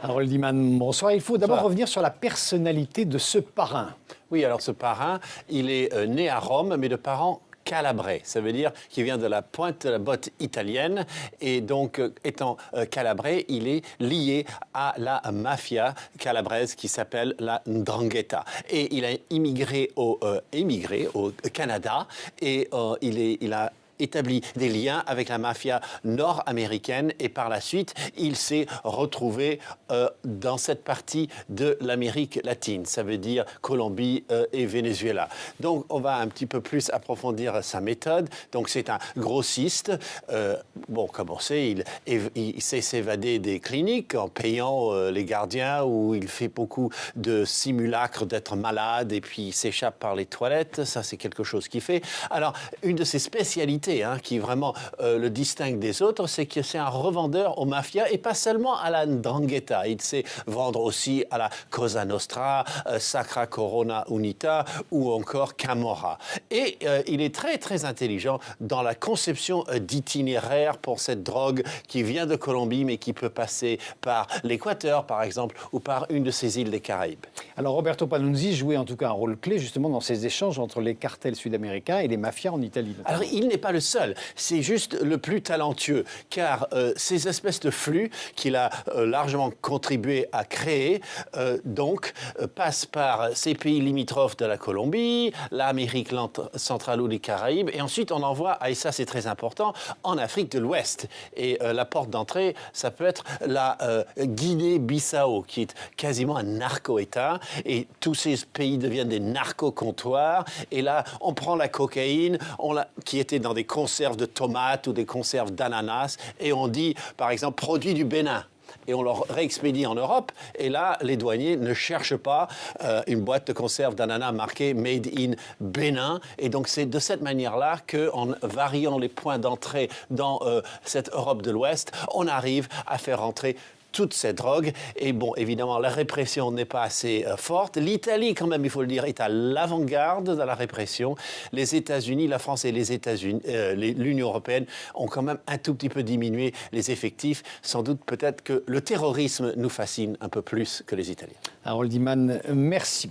Harold Iman, bonsoir. Il faut d'abord Bonsoir. revenir sur la personnalité de ce parrain. Oui, alors ce parrain, il est né à Rome, mais de parents calabrais. Ça veut dire qu'il vient de la pointe de la botte italienne. Et donc, étant calabrais, il est lié à la mafia calabraise qui s'appelle la 'Ndrangheta. Et il a émigré au Canada et il a établi des liens avec la mafia nord-américaine et par la suite, il s'est retrouvé dans cette partie de l'Amérique latine. Ça veut dire Colombie et Venezuela. Donc, on va un petit peu plus approfondir sa méthode. Donc, c'est un grossiste. Comme on sait, il sait s'évader des cliniques en payant les gardiens où il fait beaucoup de simulacres d'être malade et puis il s'échappe par les toilettes. Ça, c'est quelque chose qu'il fait. Alors, une de ses spécialités qui vraiment le distingue des autres, c'est que c'est un revendeur aux mafias et pas seulement à la 'Ndrangheta. Il sait vendre aussi à la Cosa Nostra, Sacra Corona Unita ou encore Camorra. Et il est très, très intelligent dans la conception d'itinéraires pour cette drogue qui vient de Colombie mais qui peut passer par l'Équateur, par exemple, ou par une de ces îles des Caraïbes. Alors Roberto Panunzi jouait en tout cas un rôle clé justement dans ces échanges entre les cartels sud-américains et les mafias en Italie. Alors, il n'est pas le seul, c'est juste le plus talentueux, car ces espèces de flux qu'il a largement contribué à créer, passent par ces pays limitrophes de la Colombie, l'Amérique centrale ou les Caraïbes, et ensuite on envoie, et ça c'est très important, en Afrique de l'Ouest. Et la porte d'entrée, ça peut être la Guinée-Bissau, qui est quasiment un narco-État, et tous ces pays deviennent des narco-comptoirs, et là on prend la cocaïne, qui était dans des conserves de tomates ou des conserves d'ananas, et on dit, par exemple, produit du Bénin. Et on leur réexpédie en Europe. Et là, les douaniers ne cherchent pas une boîte de conserve d'ananas marquée « Made in Bénin ». Et donc, c'est de cette manière-là qu'en variant les points d'entrée dans cette Europe de l'Ouest, on arrive à faire rentrer toute cette drogue. Et bon, évidemment, la répression n'est pas assez forte. L'Italie, quand même, il faut le dire, est à l'avant-garde de la répression. Les États-Unis, la France et les États-Unis, l'Union européenne ont quand même un tout petit peu diminué les effectifs. Sans doute, peut-être que le terrorisme nous fascine un peu plus que les Italiens. Harold Iman, merci.